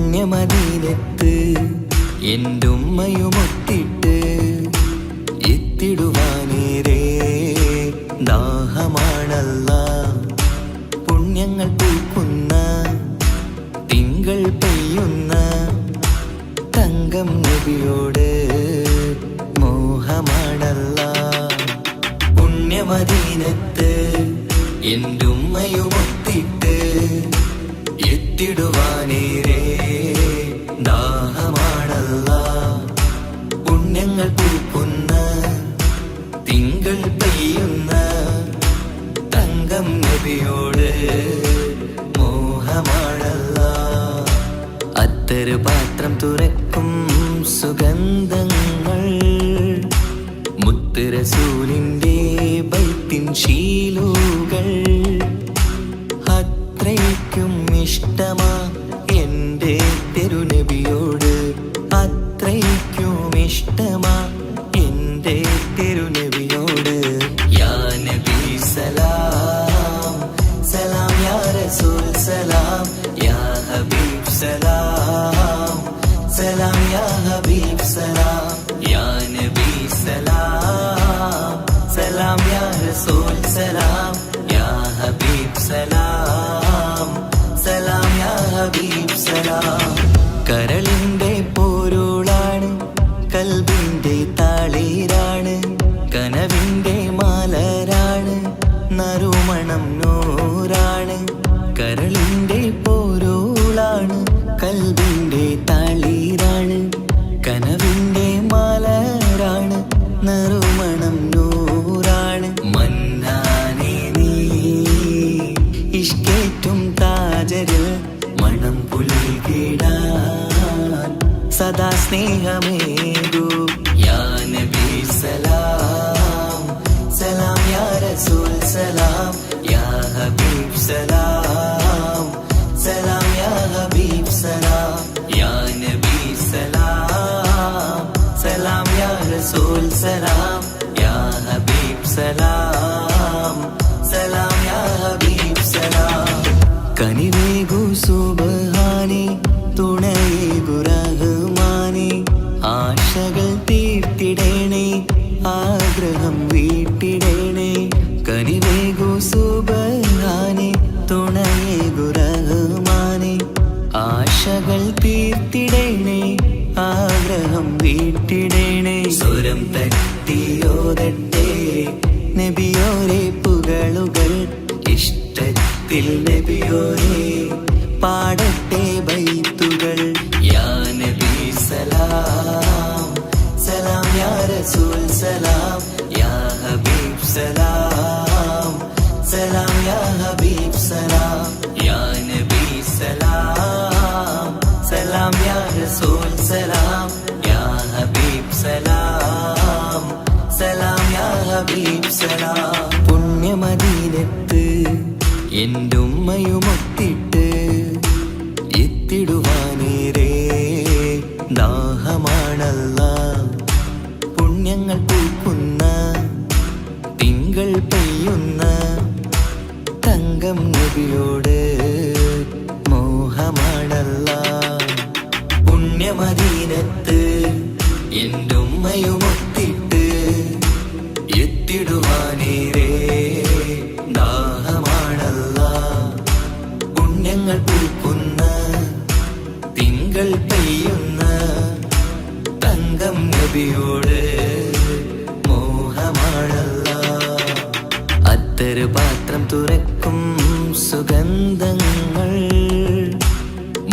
Speaker 5: പുണ്യമദീനത്ത് എന്റുമ്മയുമൊത്തിട്ട് എത്തിടുവാനേരേ ദാഹമാണല്ല പുണ്യങ്ങൾ പൂക്കുന്ന തിങ്കൾ പെയ്യുന്ന തങ്കം നബിയോട് മോഹമാണല്ല പുണ്യമദീനത്ത് എന്റുമ്മയുമൊത്തിട്ട് എത്തിടുവാനേരേ ദാഹമാണല്ല പുണ്യങ്ങൾ പൂക്കുന്ന തിങ്കൾ പെയ്യുന്ന തങ്കം നബിയോട് മോഹമാണല്ല അത്തരു പാത്രം തുറക്കും സുഗന്ധങ്ങൾ മുത്ത് റസൂലിന്റെ ബൈത്തിൻ ശീലുകൾ അത്രയ്ക്കും ഇഷ്ടമാ എന്റെ തിരുനബിയോട് അത്രയ്ക്കും ഇഷ്ടമാ എന്റെ തിരുനബിയോട് യാ നബി സലാം സലാം യാ റസൂൽ സലാം യാ ഹബീബ് സലാം സലാം യാ ഹബീബ് സലാം യാ നബി സലാം സലാം യാ റസൂൽ സലാം യാ ഹബീബ് സലാം സലാം യാ ഹബീബ് സലാം കരളിന്റെ പോരുളാണ് കൽബിന്റെ താളീരാണ് കനവിന്റെ മാലരാണ് നറുമണം നൂറാണ് കരളിന്റെ പോരുളാണ് കൽബിന്റെ താളീരാണ് കനവിന്റെ മാലരാണ് നറുമണം നൂറാണ് മന്നാനേ നീ ഇഷ്കേറ്റും താജരിൽ മണം പുൽകിടാൻ സദാ സ്നേഹമേകൂ യാ നബി സലാം സലാം യാ റസൂൽ സലാം യാ ഹബീബ് സലാം സലാം യാ ഹബീബ് സലാം യാ നബി സലാം സലാം യാ റസൂൽ സലാം യാ ഹബീബ് സലാം സലാം യാ ഹബീബ് സലാം കനിവേഗു സുബ്ഹാനേ തുണയേകു റഹ്മാനേ ആശകൾ തീർത്തിടേണേ ആഗ്രഹം വീട്ടിടേണേ കനിവേഗു സുബ്ഹാനേ തുണയേകു റഹ്മാനേ ആശകൾ തീർത്തിടേണേ ആഗ്രഹം വീട്ടിടേണേ സ്വരം തട്ടിയോതട്ടെ നബിയോരെ പുകളുകൾ ഇഷ്ടത്തിൽ നബിയോരെ പാടട്ടെ ബൈത്തുകൾ യാ നബി സലാം സലാം യാ റസൂൽ സലാം എന്റുമ്മയുമൊത്തിട്ട് എത്തിടുവാനേരേ ദാഹമാണല്ല. പുണ്യങ്ങൾ പൂക്കുന്ന തിങ്കൾ പെയ്യുന്ന തങ്കം നബിയോട് മോഹമാണല്ല. പുണ്യമദീനത്ത് എന്റുമ്മയുമൊത്തിട്ട് എത്തിടുവാനേരേ ദാഹമാണല്ല. പുണ്യങ്ങൾ പൂക്കുന്ന തിങ്കൾ പെയ്യുന്ന തങ്കം നബിയോട് മോഹമാണല്ല. അത്തര് പാത്രം തുറക്കും സുഗന്ധങ്ങൾ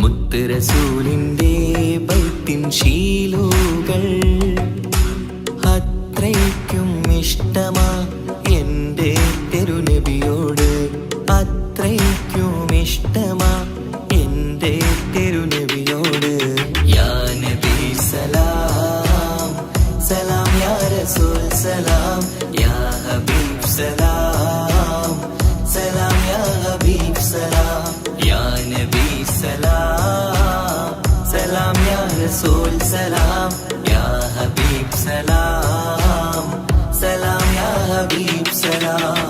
Speaker 5: മുത്ത് റസൂലിന്റെ ബൈത്തിൻ ശീലുകൾ. അത്രയ്ക്കും ഇഷ്ടമാ എൻ്റെ തിരുനബിയോട്, അത്രയ്ക്കും ഇഷ്ടമാ എൻ്റെ തിരുനബിയോട്. യാ നബി സലാം സലാം, യാ റസൂൽ സലാം, യാ ഹബീബ് സലാം സലാം, യാ ഹബീബ് സലാം. യാ നബി സലാം സലാം, യാ റസൂൽ സലാം, യാ ഹബീബ് സലാം സലാം, യാ ഹബീബ് സലാം.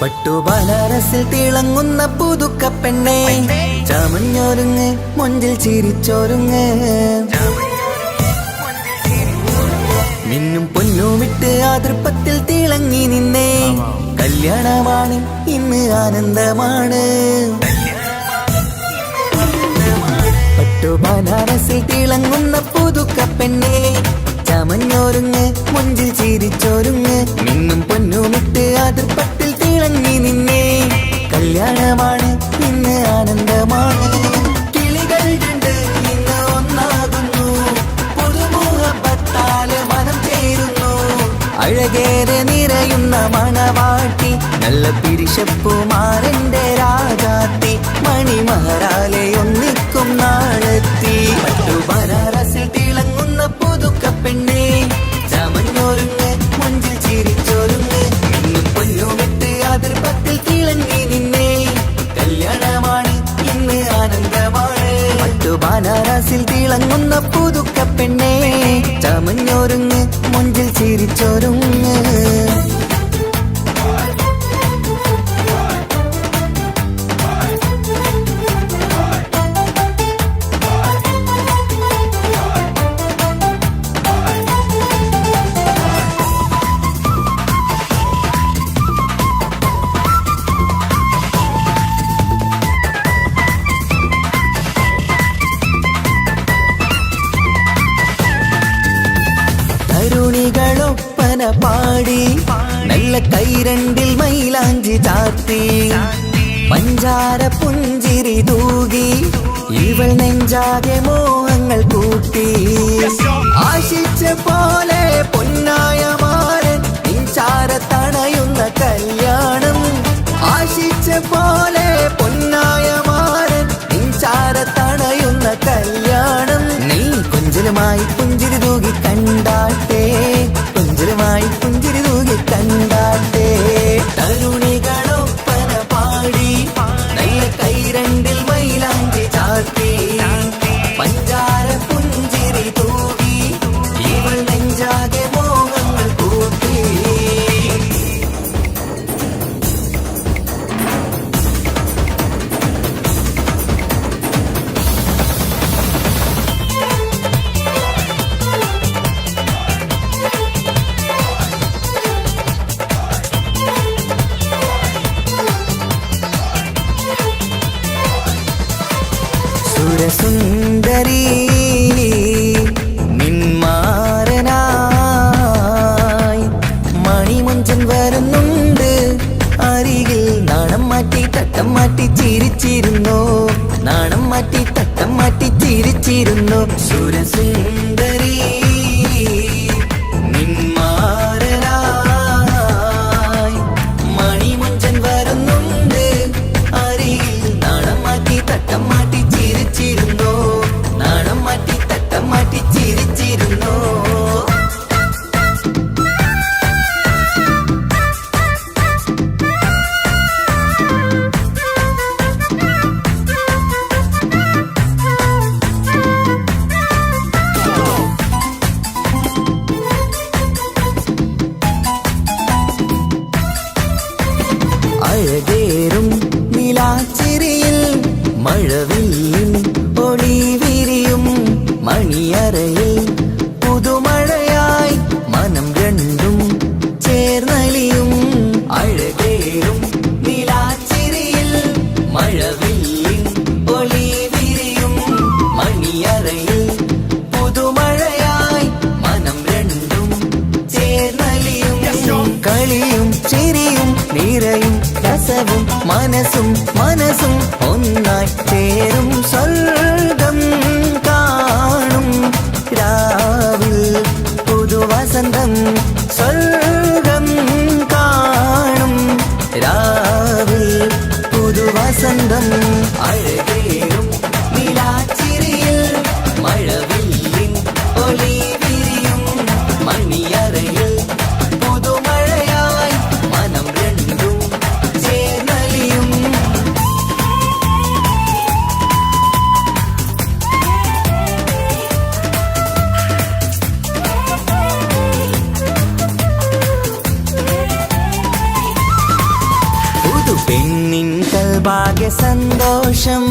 Speaker 5: പട്ടുബനാറസിൽ തിളങ്ങുന്ന പുതുക്ക പെണ്ണെ ചമഞ്ഞൊരുങ്ങ് മൊഞ്ചിൽ ചിരിച്ചൊരുങ്ങ് മിന്നും പൊന്നുമിട്ട് ആതൃപ്പത്തിൽ തിളങ്ങി നിന്നേ കല്യാണമാണ് ഇന്ന് ആനന്ദമാണ് പട്ടുബനാറസിൽ തിളങ്ങുന്ന പുതുക്ക പെണ്ണെ ചമഞ്ഞൊരുങ്ങ് മൊഞ്ചിൽ ചിരിച്ചൊരുങ്ങ് മിന്നും പൊന്നുമിട്ട് ആതൃപ്പത്തിൽ തിളങ്ങി നിന്നേ കല്യാണമാണ് ഇന്ന് ആനന്ദമാണ് കിളികൾ രണ്ട് ഇന്ന് ഒന്നാകുന്നു പുതുമുഖത്താല് മനം ചേരുന്നു അഴകേറെ നിറയുന്ന മണവാട്ടി നല്ല പിരിശപ്പുമാരന്റെ രാജാത്തി മണിമഹാരാലെ ഒന്നിക്കും നാളെത്തി പട്ടുബനാറസിൽ തിളങ്ങുന്ന പുതുക്ക പെണ്ണെ ചമഞ്ഞൊരുങ്ങ് മുഞ്ചിൽ ചിരിച്ചൊരുങ്ങ് ഇന്നും പൊന്നുമിട്ട് അതിർപ്പത്തിൽ തിളങ്ങി നിന്നേ കല്യാണമാണ് ഇന്ന് ആനന്ദമാണ് പട്ടുബനാറസിൽ തിളങ്ങുന്ന പുതുക്ക പെണ്ണെ ചമഞ്ഞൊരുങ്ങ് മുഞ്ചിൽ ചിരിച്ചൊരുങ്ങ് തരുണികളൊപ്പന പാടി നല്ല കൈരണ്ടിൽ മൈലാഞ്ചി ചാർത്തി പഞ്ചാര പുഞ്ചിരി തൂകി ഇവൾ നെഞ്ചാകെ മോഹങ്ങൾ കൂട്ടി ആശിച്ച പോലെ പൊന്നായ മാരൻ നിൻചാര തണയുന്ന കല്യാണം ആശിച്ച പോലെ പൊന്നായ മാരൻ നിൻചാര തണയുന്ന കല്യാണം നീ കൊഞ്ചലുമായി പുഞ്ചിരി തൂകി കണ്ടാട്ടെ കൊഞ്ചലുമായി പുഞ്ചിരി തൂകി കണ്ടാട്ടെ തരുണികളൊപ്പന പാടി നല്ല കൈരണ്ടിൽ മൈലാഞ്ചി ചാർത്തി പഞ്ചാര പുഞ്ചിരി തൂകി ഇവൾ നെഞ്ചാകെ മോഹങ്ങൾ കൂട്ടി സുരസുന്ദരി നിന്മാരനായി മണിമുഞ്ചൻ വരുന്നുണ്ട് അരികിൽ നാണം മാറ്റി തട്ടം മാറ്റി ചിരിച്ചിരുന്നു നാണം മാറ്റി തട്ടം മാറ്റി ചിരിച്ചിരുന്നു സുരസുന്ദരി നിന്മാരനായി മണിമുഞ്ചൻ വരുന്നുണ്ട് അരികിൽ നാണം മാറ്റി തട്ടം മാറ്റി ചിരിച്ചിരുന്നു നാണം മാറ്റി തട്ടം മാറ്റി ചിരിച്ചിരുന്നു അഴകേറും നിലാച്ചിരിയിൽ മഴവില്ലിൻ ഒളി വിരിയും മണിയറയിൽ പുതുമഴയായി മനം രണ്ടും ചേർന്നലിയും അഴകേറും നിലാച്ചിരിയിൽ മഴവില്ലിൻ ഒളി വിരിയും മണിയറയിൽ പുതുമഴയായി മനം രണ്ടും ചേർന്നലിയും കളിയും ചിരിയും നിറയും രസവും മനസ്സും മനസ്സും ഒന്നായി ചേരും സ്വർഗം കാണും രാവിൽ പുതുവസന്തം സ്വർഗം കാണും രാവിൽ പുതുവസന്തം അഴകേറും നിലാച്ചിരിയിൽ മഴവിൽ സന്തോഷം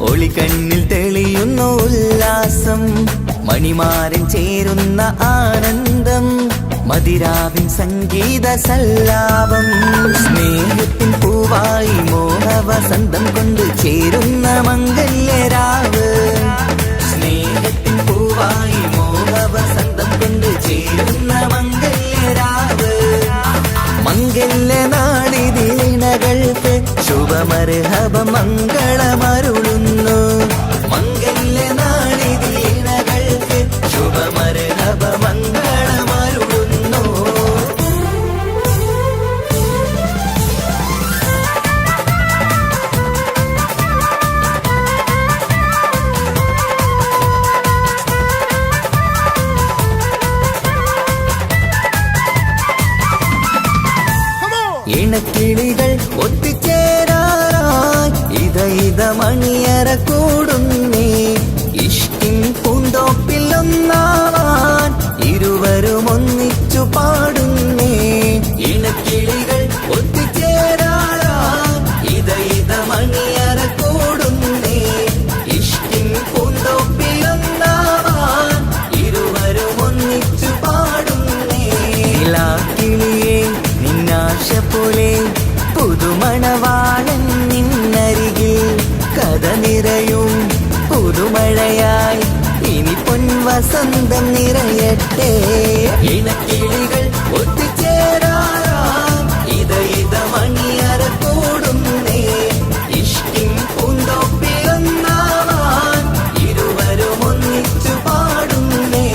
Speaker 5: ഒളിക്കണ്ണിൽ തെളിയുന്നു ഉല്ലാസം മണിമാരൻ ചേരുന്ന ആനന്ദം മതിരാവിൻ സംഗീത സല്ലാപം സ്നേഹത്തിൻ പൂവായി മോഹവസന്തം കൊണ്ട് ചേരുന്ന മംഗല്യരാവ് സ്നേഹത്തിൻ പൂവായി മോഹവസന്തം കൊണ്ട് ചേരുന്ന മംഗല്യരാവ് മംഗല്യ നാളിതീണകൾക്ക് ശുഭമർഹബ മംഗളമരുളുന്നു മംഗല്യ നാളിതീണകൾക്ക് ശുഭമർഹബ മംഗളമരുളുന്നു ഇണക്കിളികൾ ഒത്തുചേരാറായി ഇത മണിയറ കൂടുന്നേ ഇഷ്കിൻ പൂന്തോപ്പിൽ ഒന്നാവാൻ ഇരുവരും ഒന്നിച്ചു പാടുന്നേ ഇണക്കിളികൾ ഒത്തുചേരാറായി ഇത മണിയറ കൂടുന്നേ ഇഷ്കിൻ പൂന്തോപ്പിൽ ഒന്നാവാൻ ഇരുവരും ഒന്നിച്ചു പാടുന്നേ കിളിയേ നിന്നാശ പോലെ പുതുമണവാളൻ നിന്നരികിൽ കഥ നിറയും പുതുമഴയായി ഇനി പൊൻവസന്തം നിറയട്ടെ ഇണക്കിളികൾ ഒത്തുചേരാറാം ഇത മണിയറ കൂടുന്നേ ഇഷ്കിൻ പൂന്തോപ്പിലൊന്നാവാൻ ഇരുവരും ഒന്നിച്ചു പാടുന്നേ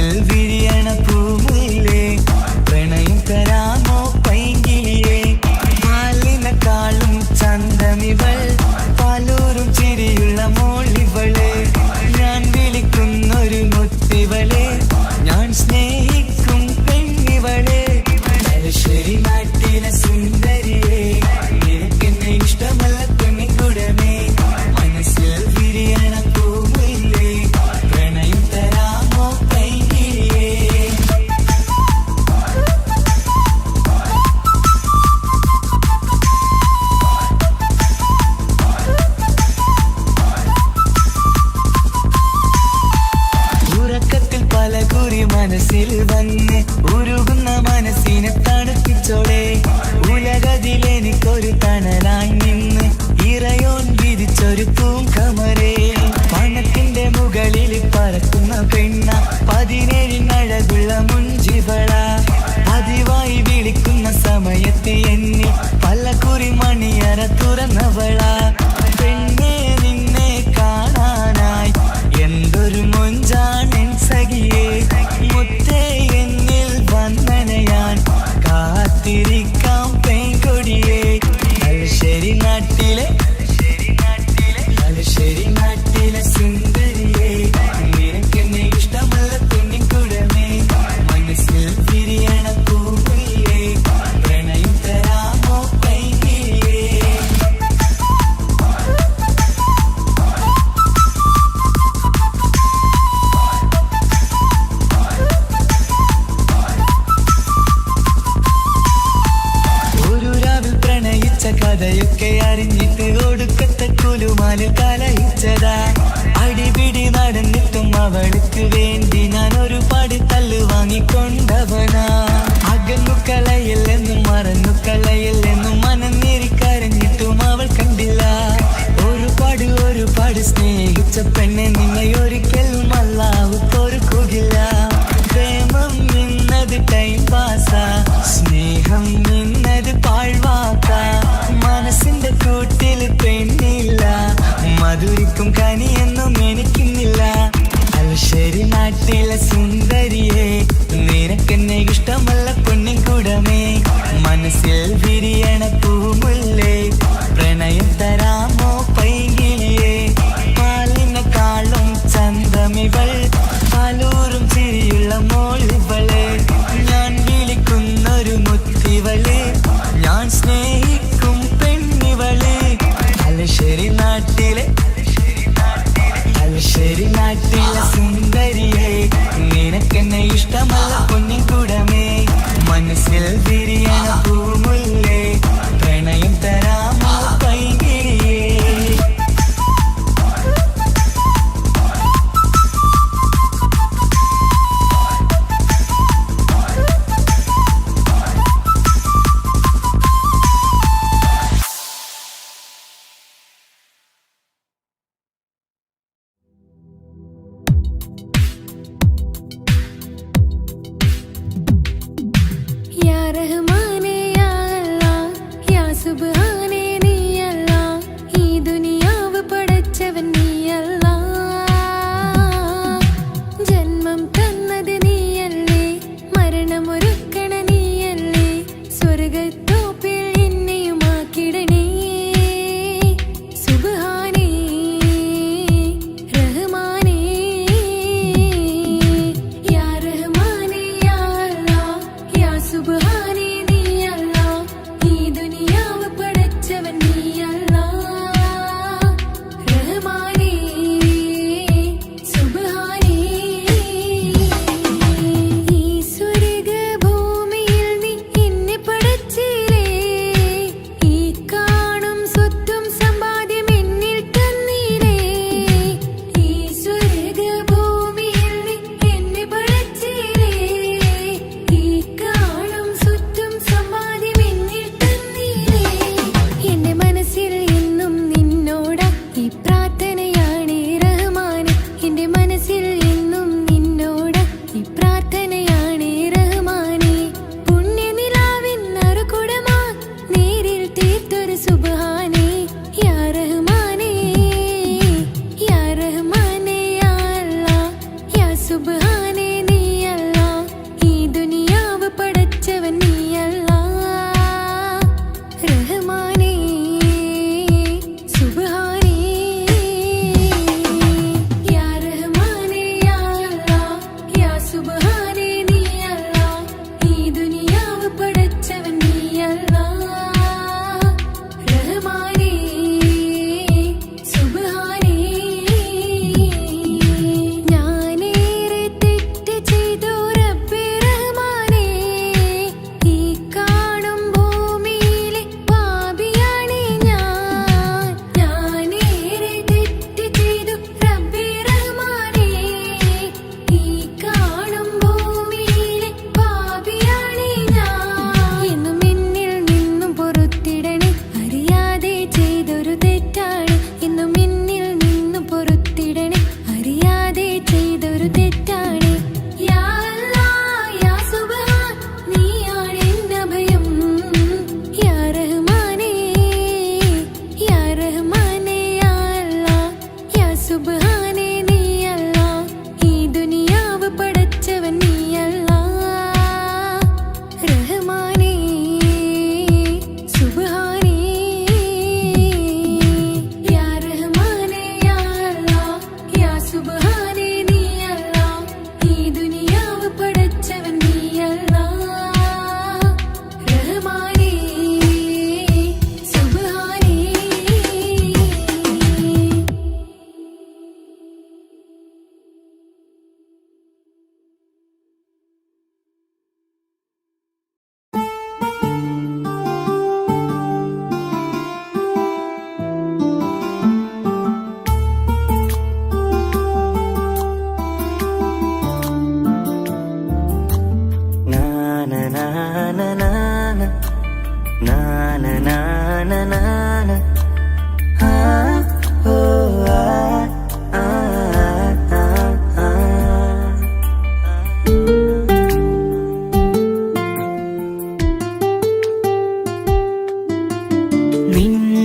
Speaker 5: മനസ്സിൽ വിരിയണ പൂമുല്ലേ പ്രണയം തരാമോ പൈങ്കിളിയേ പാലിനെക്കാളും ചന്തമിവൾ പാലൂരും ചിരിയുള്ള മോളിവള് ഞാൻ വിളിക്കുന്നൊരു മുത്തിവളെ ഞാൻ സ്നേഹിക്കും പെണ്ണിവളെ തലശ്ശേരി നാട്ടിലെ സുന്ദരിയെ നിനക്കെന്നെ ഇഷ്ടമല്ല പെണ്ണിക്കുടമേ മനസ്സിൽ വിരിയണ പൂവില്ലേ പ്രണയം തരാമോ പൈങ്കിളിയേ ഉറക്കത്തിൽ പല കുറി മനസ്സിൽ വന്ന് ഉരുകുന്ന മനസ്സിനെ തണുപ്പിച്ചോടെ ഉലകതിലെനിക്കൊരു തണലായി നിന്ന് ഇറയോൻ വിരിച്ചൊരു പൂങ്കമരേ പണത്തിന്റെ മുകളിൽ പറക്കുന്ന പെണ്ണ 17 മുഞ്ചിവള പതിവായി വിളിക്കുന്ന സമയത്ത് എന്നിൽ പല കുറി മണിയറ തുറന്നവള പെണ്ണെ നിന്നെ കാണാനായി എന്തൊരു മൊഞ്ചാണെൻ സഖിയേ മുത്തേ എന്നിൽ വന്ദനയാൻ കാത്തിരിക്കാം പെൺകൊടിയേ തലശ്ശേരി നാട്ടിലെ സുന്ദരിയേ നിനക്കെന്നെ ഇഷ്ടമല്ല പെണ്ണിക്കുടമേ മനസ്സിൽ വിരിയണ പൂവില്ലേ പ്രണയം തരാമോ പൈങ്കിളിയേ ഒരു രാവിൽ പ്രണയിച്ച കഥയൊക്കെ അറിഞ്ഞിട്ട് ഒടുക്കത്തെ കുലുമാല് കലയിച്ചതാ അടിപിടി നടന്നിട്ടും അവൾക്ക് വേണ്ടി ഞാൻ ഒരുപാട് തല്ല് വാങ്ങിക്കൊണ്ടവനാ അകന്നു കളയില്ലെന്നും മറന്നു കളയില്ലെന്നും മനന്നേരിക്കരഞ്ഞിട്ടും അവൾ കണ്ടില്ല ഒരുപാട് സ്നേഹിച്ച പെണ്ണെ നിന്നെ ഒരിക്കലും അല്ലാഹു പൊറുക്കുകയില്ല പ്രേമം നിന്നത് ടൈം പാസാ സ്നേഹം നിന്നത് പാഴ്വാക്ക മനസ്സിന്റെ കൂട്ടിൽ പെണ്ണില്ല മധുരിക്കും കനിയൊന്നും എനിക്കുന്നില്ല തലശ്ശേരി നാട്ടിലെ സുന്ദരിയെ നിനക്കെന്നെ ഇഷ്ടമല്ല പെണ്ണിൻകുടമേ മനസ്സിൽ വിരിയണ പൂമുല്ലേ പ്രണയം തരാമോ പൈങ്കിളിയേ പാലിനെക്കാളും ചന്തമിവൾ പാലൂരും ചിരിയുള്ള മോളിവളെ ഞാൻ വിളിക്കുന്നൊരു മുത്തിവളെ ഞാൻ സ്നേഹിക്കും പെണ്ണിവളെ തലശ്ശേരി നാട്ടിലെ സുന്ദരിയെ നിനക്കെന്നെ ഇഷ്ടമല്ല പൊന്നിൻകുടമേ മനസ്സിൽ വിരിയണ പൂമുല്ലേ പ്രണയം തരാമോ പൈങ്കിളിയേ
Speaker 1: या रहमाने या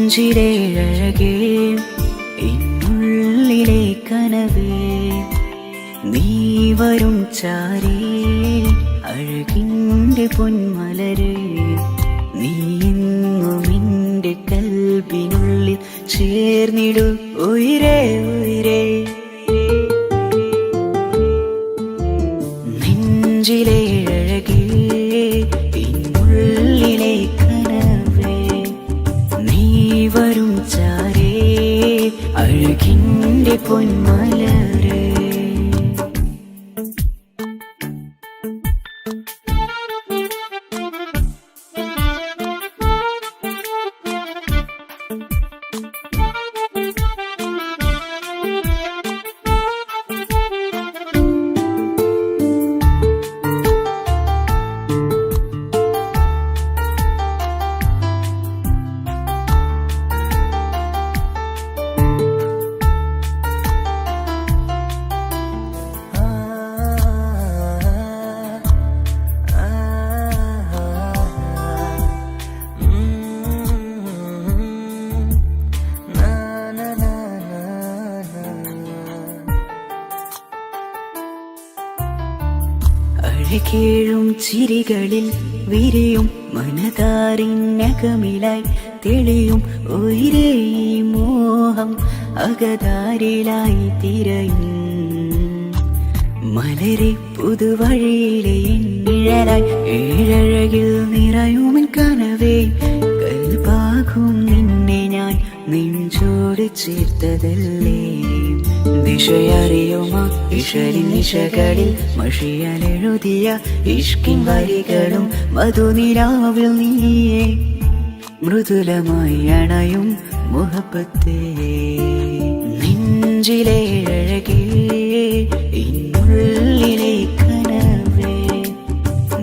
Speaker 5: നെഞ്ചിലെ അഴകേ എന്നുള്ളിലെ കനവേ നീ വരും ചാരേ അഴകിൻ്റെ പൊന്മലരേ നീ എന്നും എൻ്റെ കൽബിനുള്ളിൽ ചേർന്നിടു ഉയിരേ ഉയിരേ നെഞ്ചിലെ അഴകേ എന്നുള്ളിലെ കനവേ നീ വരും ചാരേ അഴകിൻ്റെ പൊന്മലരേ അഴകേഴും ചിരികളിൽ വിരിയും മനതാരിനകമിലായി തെളിയും ഉയിരേ മോഹം അകതാരിലായി തിരയും മലരെ പുതുവഴിയിലെ നിഴലായി ഏഴഴകിൽ നിറയുമിൻ കനവേ കൽപാകും നിന്നെ ഞാൻ നെഞ്ചോട് ചേർത്തതല്ലേ ദിശയറിയുമ ഇഷലിൻ നിശകളിൽ മഷിയലെഴുതിയ ഇഷ്കിൻ വരികളും മധുനിലാവിൽ നീയേ മൃദുലമായി അണയും മുഹബത്തേ നെഞ്ചിലെ അഴകേ എന്നുള്ളിലെ കനവേ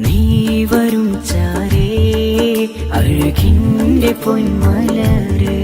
Speaker 5: നീ വരും ചാരേ അഴകിൻ്റെ പൊന്മലരേ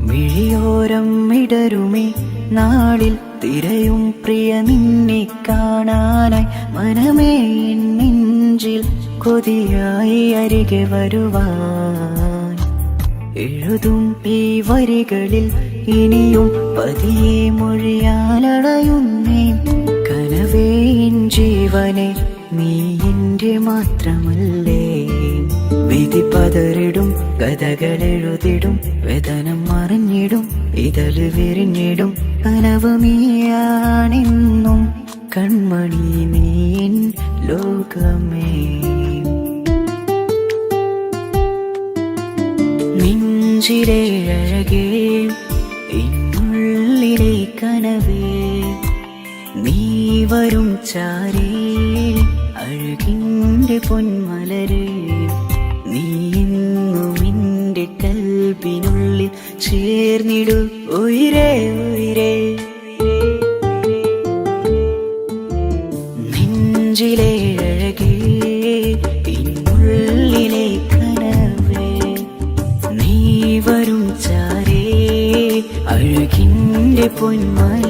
Speaker 5: മിഴിയോരം ഇടരുമേ നാളിൽ തിരയും പ്രിയ നിന്നെ കാണാനായി മനമേ നെഞ്ചിൽ കൊതിയായി അരികെ വരുവാൻ എഴുതും ഈ വരികളിൽ ഇനിയും പതിയെ മൊഴിയാലടയുന്നേ കനവേ ജീവനെ നീ എൻ്റെ മാത്രമല്ലേ വിധി പതറിടും കഥകളെഴുതിടും വേദനം മറിഞ്ഞിടും ഇതള് വിരിഞ്ഞിടും കനവ് നീയാണെന്നും കൺമണി നീൻ ലോകമേ നെഞ്ചിലെ അഴകേ എന്നുള്ളിലെ കനവേ നീ വരും ചാരേ അഴകിൻ്റെ പൊന്മലരേ നീ എന്നും എൻ്റെ കൽബിനുള്ളിൽ ചേർന്നിടു ഉയിരേ ഉയിരേ നെഞ്ചിലെ അഴകേ എന്നുള്ളിലെ കനവേ നീ വരും ചാരേ അഴകിൻ്റെ പൊന്മല